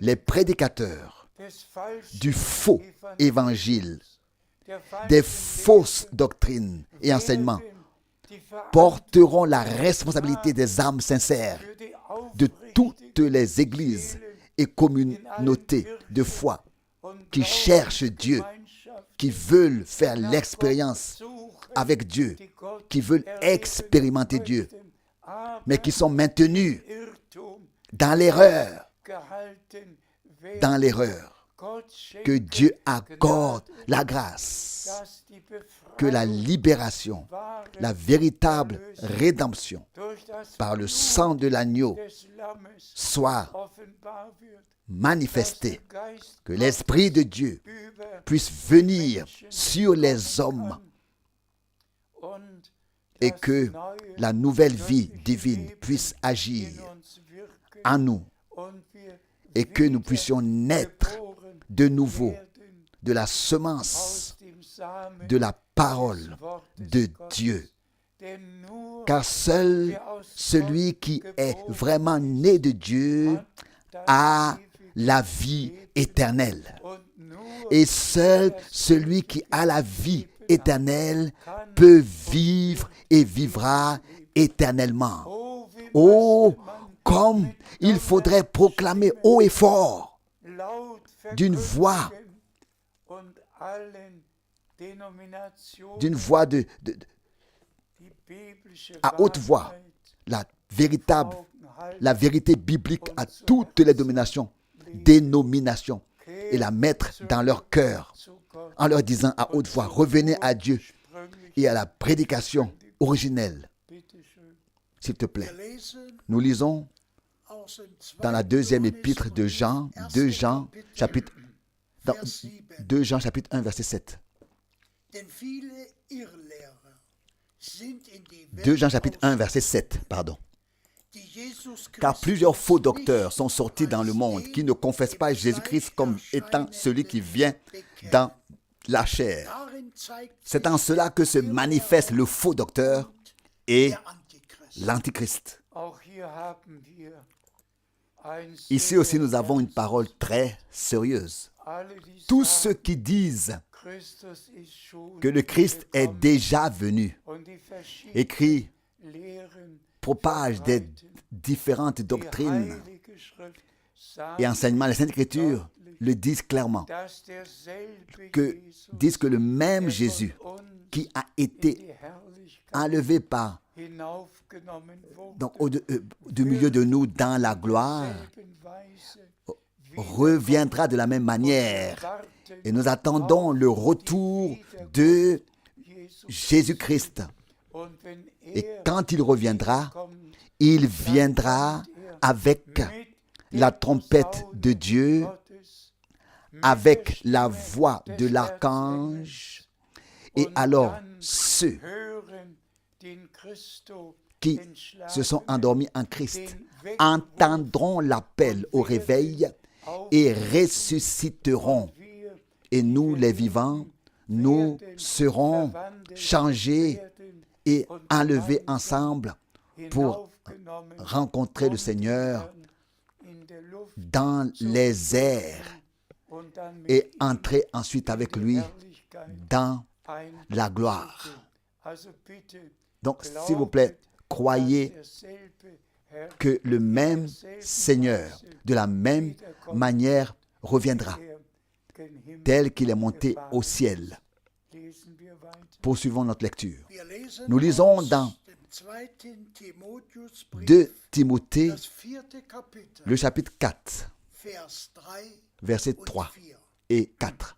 Les prédicateurs du faux évangile, des fausses doctrines et enseignements porteront la responsabilité des âmes sincères de toutes les églises et communautés de foi qui cherchent Dieu, qui veulent faire l'expérience avec Dieu, qui veulent expérimenter Dieu, mais qui sont maintenus dans l'erreur. Que Dieu accorde la grâce, que la libération, la véritable rédemption par le sang de l'agneau soit manifestée, que l'Esprit de Dieu puisse venir sur les hommes et que la nouvelle vie divine puisse agir en nous et que nous puissions naître de nouveau de la semence de la parole de Dieu. Car seul celui qui est vraiment né de Dieu a la vie éternelle. Et seul celui qui a la vie éternelle peut vivre et vivra éternellement. Oh, comme il faudrait proclamer haut et fort, d'une voix à haute voix, la véritable la vérité biblique à toutes les dénominations et la mettre dans leur cœur en leur disant à haute voix, revenez à Dieu et à la prédication originelle. S'il te plaît, nous lisons dans la deuxième épître de Jean, 2 Jean, chapitre 1, verset 7. 2 Jean, chapitre 1, verset 7, pardon. Car plusieurs faux docteurs sont sortis dans le monde qui ne confessent pas Jésus-Christ comme étant celui qui vient dans la chair. C'est en cela que se manifeste le faux docteur et l'antichrist. Ici aussi, nous avons une parole très sérieuse. Tous ceux qui disent que le Christ est déjà venu et qui propagent des différentes doctrines et enseignements, les Saintes Écritures le disent clairement, disent que le même Jésus qui a été enlevé du milieu de nous dans la gloire reviendra de la même manière. Et nous attendons le retour de Jésus-Christ. Et quand il reviendra avec la trompette de Dieu, avec la voix de l'archange. Et alors, ceux qui se sont endormis en Christ entendront l'appel au réveil et ressusciteront. Et nous, les vivants, nous serons changés et enlevés ensemble pour rencontrer le Seigneur dans les airs et entrer ensuite avec lui dans la gloire. Donc, s'il vous plaît, croyez que le même Seigneur, de la même manière, reviendra, tel qu'il est monté au ciel. Poursuivons notre lecture. Nous lisons dans 2 Timothée, le chapitre 4, versets 3 et 4.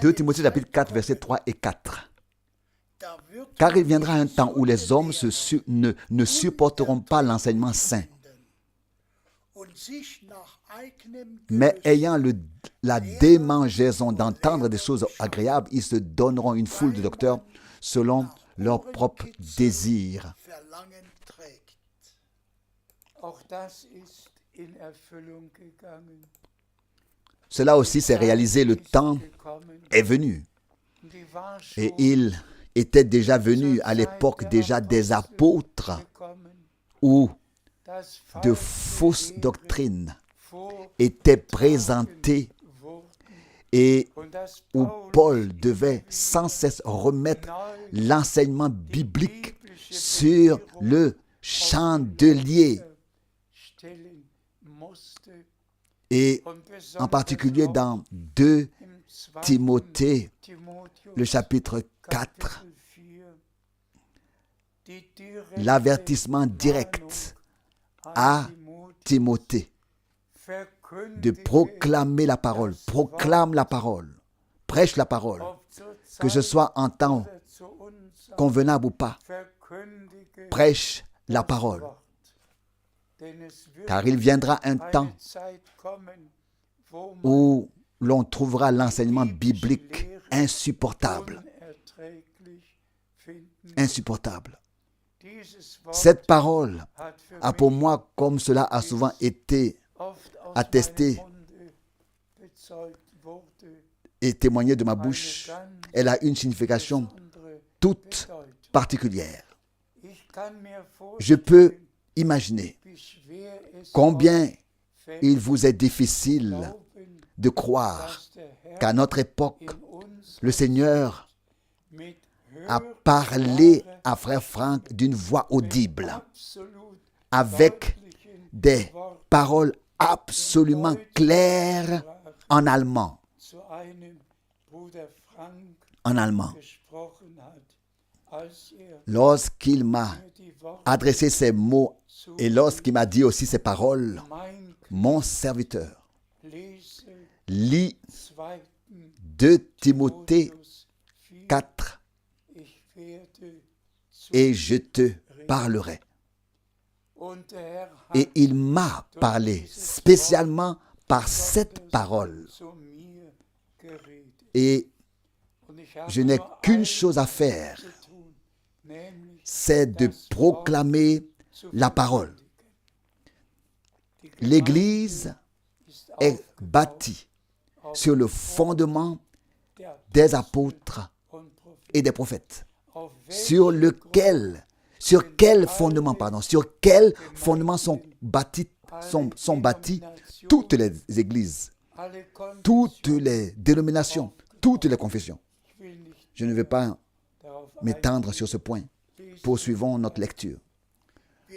2 Timothée, chapitre 4, versets 3 et 4. Car il viendra un temps où les hommes ne supporteront pas l'enseignement saint, mais ayant la démangeaison d'entendre des choses agréables, ils se donneront une foule de docteurs selon leur propre désir. Cela aussi s'est réalisé, le temps est venu. Et il était déjà venu à l'époque déjà des apôtres où de fausses doctrines étaient présentées et où Paul devait sans cesse remettre l'enseignement biblique sur le chandelier. Et en particulier dans 2 Timothée, le chapitre 4, l'avertissement direct à Timothée de proclamer la parole, proclame la parole, prêche la parole, que ce soit en temps convenable ou pas, prêche la parole. Car il viendra un temps où l'on trouvera l'enseignement biblique insupportable. Insupportable. Cette parole a pour moi, comme cela a souvent été attesté et témoigné de ma bouche, elle a une signification toute particulière. Je peux imaginer combien il vous est difficile de croire qu'à notre époque, le Seigneur a parlé à Frère Franck d'une voix audible, avec des paroles absolument claires en allemand. En allemand. lorsqu'il m'a adressé ces mots et lorsqu'il m'a dit aussi ces paroles, mon serviteur, lis 2 Timothée 4 et je te parlerai. Et il m'a parlé spécialement par cette parole. Et je n'ai qu'une chose à faire, c'est de proclamer la parole. L'Église est bâtie sur le fondement des apôtres et des prophètes. Sur quel fondement sont bâties toutes les églises, toutes les dénominations, toutes les confessions. Je ne vais pas m'étendre sur ce point. Poursuivons notre lecture.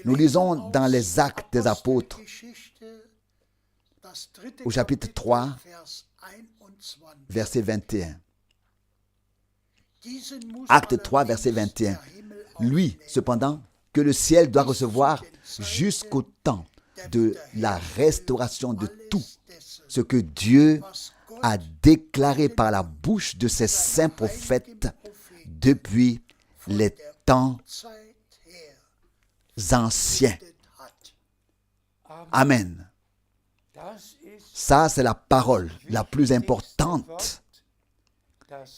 Nous lisons dans les Actes des Apôtres, au chapitre 3, verset 21. Acte 3, verset 21. Lui, cependant, que le ciel doit recevoir jusqu'au temps de la restauration de tout ce que Dieu a déclaré par la bouche de ses saints prophètes depuis les temps anciens. Amen. Ça, c'est la parole la plus importante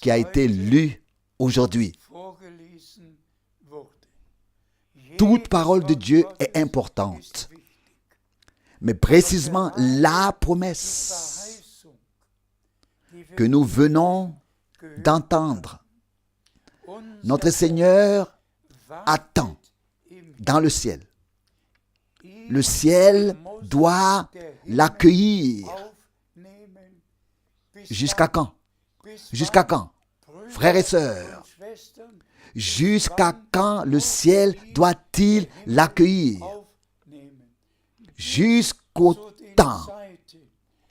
qui a été lue aujourd'hui. Toute parole de Dieu est importante. Mais précisément la promesse que nous venons d'entendre, notre Seigneur attend dans le ciel. Le ciel doit l'accueillir. Jusqu'à quand? Jusqu'à quand? Frères et sœurs, jusqu'à quand le ciel doit-il l'accueillir? Jusqu'au temps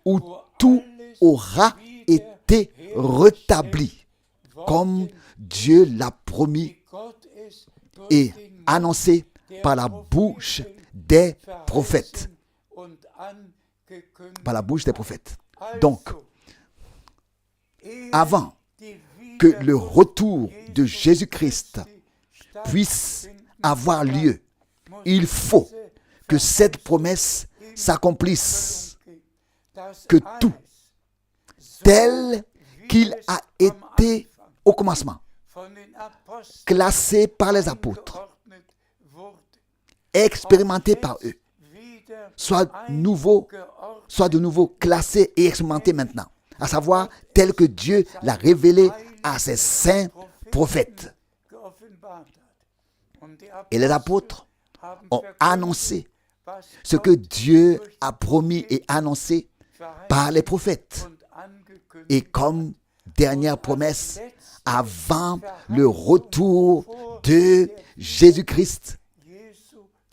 où tout aura été rétabli, comme Dieu l'a promis et annoncé par la bouche des prophètes. Par la bouche des prophètes. Donc, avant que le retour de Jésus-Christ puisse avoir lieu, il faut que cette promesse s'accomplisse, que tout, tel qu'il a été au commencement, classé par les apôtres, expérimenté par eux, soit de nouveau classé et expérimenté maintenant, à savoir tel que Dieu l'a révélé à ses saints prophètes. Et les apôtres ont annoncé ce que Dieu a promis et annoncé par les prophètes. Et comme dernière promesse, avant le retour de Jésus-Christ,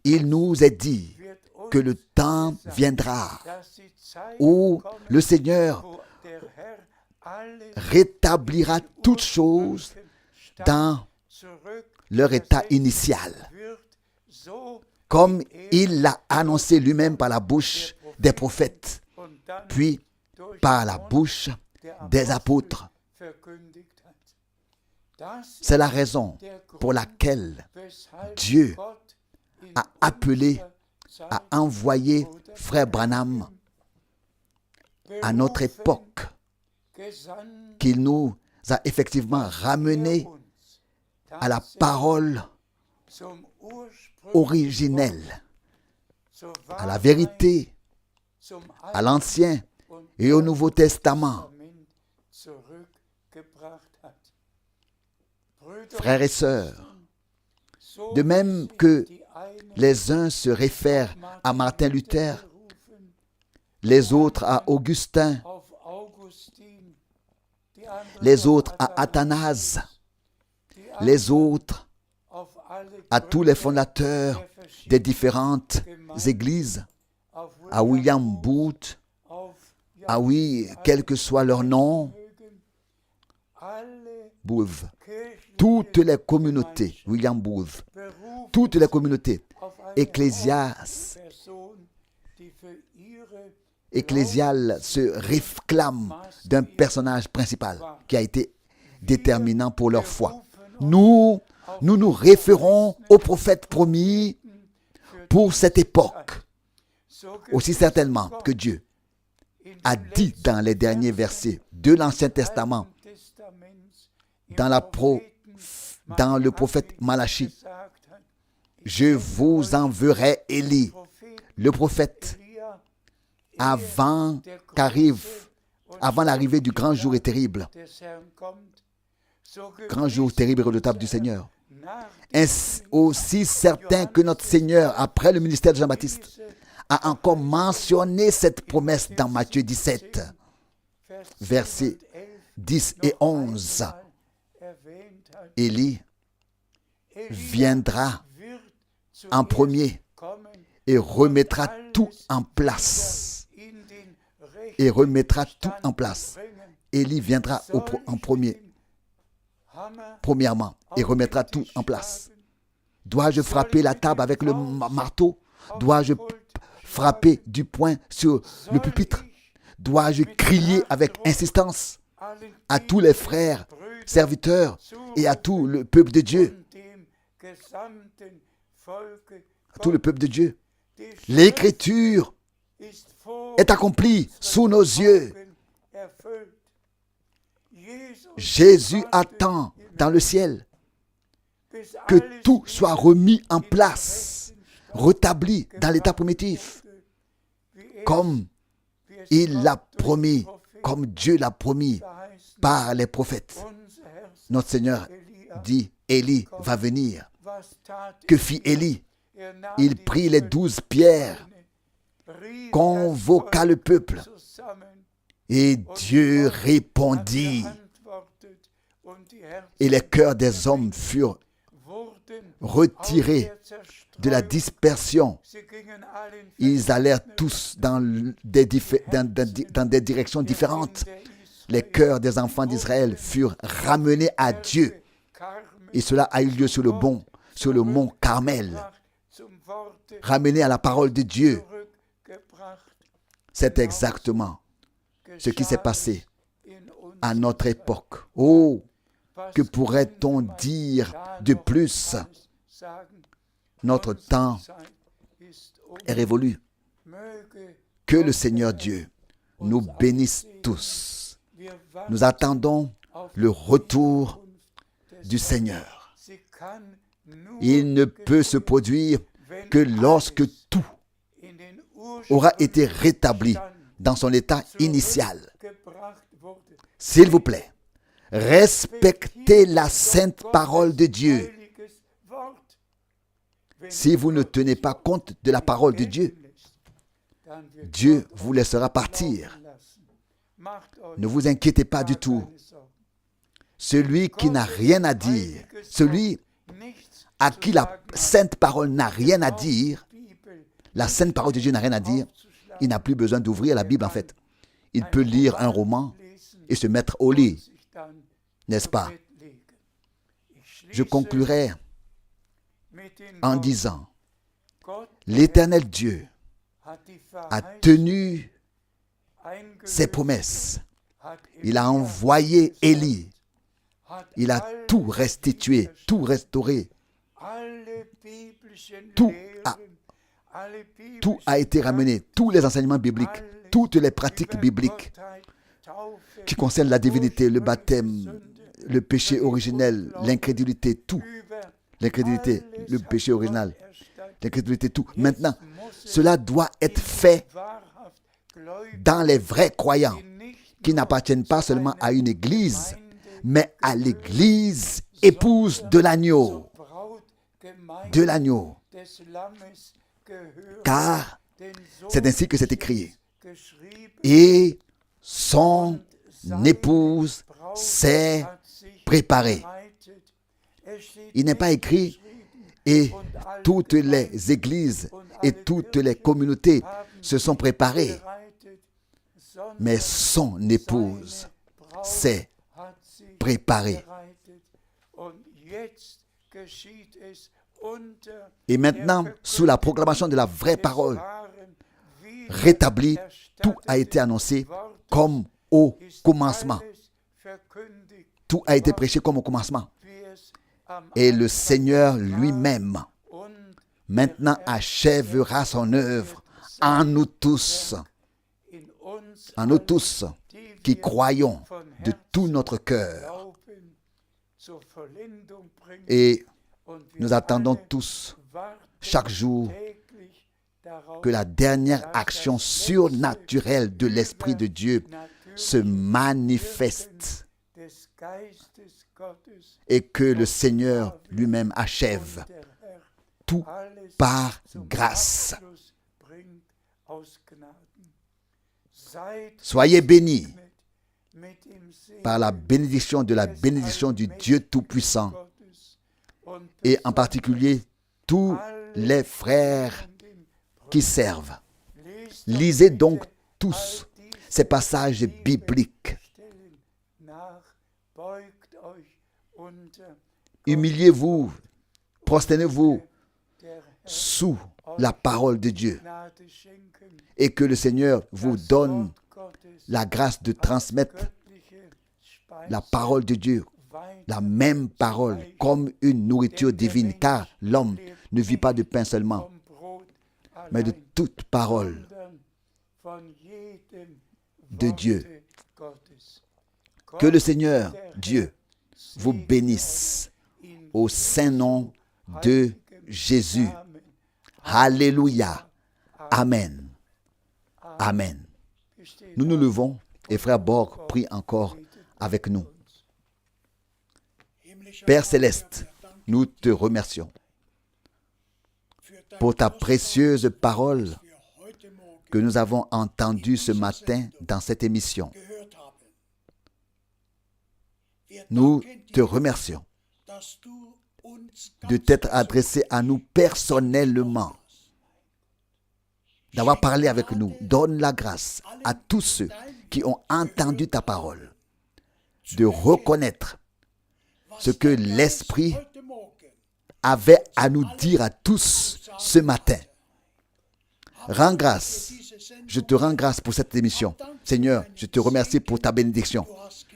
il nous est dit que le temps viendra où le Seigneur rétablira toutes choses dans leur état initial, comme il l'a annoncé lui-même par la bouche des prophètes, puis par la bouche des apôtres. C'est la raison pour laquelle Dieu a appelé, a envoyé Frère Branham à notre époque, qu'il nous a effectivement ramenés à la parole originelle, à la vérité, à l'Ancien et au Nouveau Testament. Frères et sœurs, de même que les uns se réfèrent à Martin Luther, les autres à Augustin, les autres à Athanase, les autres à tous les fondateurs des différentes églises, à William Booth, ah oui, quel que soit leur nom, Booth, toutes les communautés, William Booth, toutes les communautés, ecclésiales se réclament d'un personnage principal qui a été déterminant pour leur foi. Nous nous référons au prophète promis pour cette époque, aussi certainement que Dieu a dit dans les derniers versets de l'Ancien Testament, dans le prophète Malachi, je vous enverrai Élie, le prophète, avant l'arrivée du grand jour et terrible, grand jour terrible et redoutable du Seigneur. Ainsi, aussi certain que notre Seigneur, après le ministère de Jean-Baptiste, a encore mentionné cette promesse dans Matthieu 17, versets 10 et 11. Élie viendra en premier et remettra tout en place. Et remettra tout en place. Élie viendra en premier. Premièrement, et remettra tout en place. Dois-je frapper la table avec le marteau? Dois-je frapper du poing sur le pupitre? Dois-je crier avec insistance à tous les frères, serviteurs et à tout le peuple de Dieu? À tout le peuple de Dieu. L'Écriture est accomplie sous nos yeux. Jésus attend dans le ciel que tout soit remis en place, rétabli dans l'état primitif, comme il l'a promis, comme Dieu l'a promis par les prophètes. Notre Seigneur dit, Élie va venir. Que fit Élie? Il prit les 12 pierres, convoqua le peuple, et Dieu répondit. Et les cœurs des hommes furent retirés de la dispersion. Ils allèrent tous dans des directions différentes. Les cœurs des enfants d'Israël furent ramenés à Dieu. Et cela a eu lieu sur le mont Carmel. Ramenés à la parole de Dieu. C'est exactement ce qui s'est passé à notre époque. Oh, que pourrait-on dire de plus? Notre temps est révolu. Que le Seigneur Dieu nous bénisse tous. Nous attendons le retour du Seigneur. Il ne peut se produire que lorsque tout aura été rétabli dans son état initial. S'il vous plaît, respectez la sainte parole de Dieu. Si vous ne tenez pas compte de la parole de Dieu, Dieu vous laissera partir. Ne vous inquiétez pas du tout. Celui qui n'a rien à dire, celui à qui la sainte parole n'a rien à dire, la sainte parole de Dieu n'a rien à dire, il n'a plus besoin d'ouvrir la Bible en fait. Il peut lire un roman et se mettre au lit, n'est-ce pas? Je conclurai en disant, l'Éternel Dieu a tenu ses promesses. Il a envoyé Élie. Il a tout restitué, tout restauré. Tout a été ramené. Tous les enseignements bibliques, toutes les pratiques bibliques qui concernent la divinité, le baptême, le péché originel, l'incrédulité, tout. L'incrédulité, le péché original, l'incrédulité, tout. Maintenant, cela doit être fait dans les vrais croyants qui n'appartiennent pas seulement à une église, mais à l'église épouse de l'agneau. De l'agneau. Car c'est ainsi que c'est écrit. Et son épouse s'est préparée. Il n'est pas écrit et toutes les églises et toutes les communautés se sont préparées. Mais son épouse s'est préparée. Et maintenant, sous la proclamation de la vraie parole rétablie, tout a été annoncé comme au commencement. Tout a été prêché comme au commencement. Et le Seigneur lui-même, maintenant, achèvera son œuvre en nous tous qui croyons de tout notre cœur. Et nous attendons tous, chaque jour, que la dernière action surnaturelle de l'Esprit de Dieu se manifeste et que le Seigneur lui-même achève tout par grâce. Soyez bénis par la bénédiction du Dieu Tout-Puissant et en particulier tous les frères qui servent. Lisez donc tous ces passages bibliques. Humiliez-vous, prosternez-vous sous la parole de Dieu et que le Seigneur vous donne la grâce de transmettre la parole de Dieu, la même parole, comme une nourriture divine, car l'homme ne vit pas de pain seulement, mais de toute parole de Dieu. Que le Seigneur, Dieu, vous bénisse au saint nom de Jésus. Alléluia. Amen. Amen. Nous nous levons et frère Borg prie encore avec nous. Père Céleste, nous te remercions pour ta précieuse parole que nous avons entendue ce matin dans cette émission. Nous te remercions de t'être adressé à nous personnellement, d'avoir parlé avec nous. Donne la grâce à tous ceux qui ont entendu ta parole, de reconnaître ce que l'Esprit avait à nous dire à tous ce matin. Rends grâce. Je te rends grâce pour cette émission. Seigneur, je te remercie pour ta bénédiction.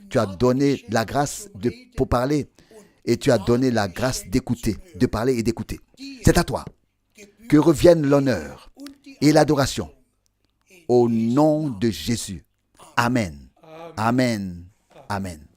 Tu as donné la grâce pour parler et tu as donné la grâce d'écouter, de parler et d'écouter. C'est à toi que revienne l'honneur et l'adoration au nom de Jésus. Amen. Amen. Amen.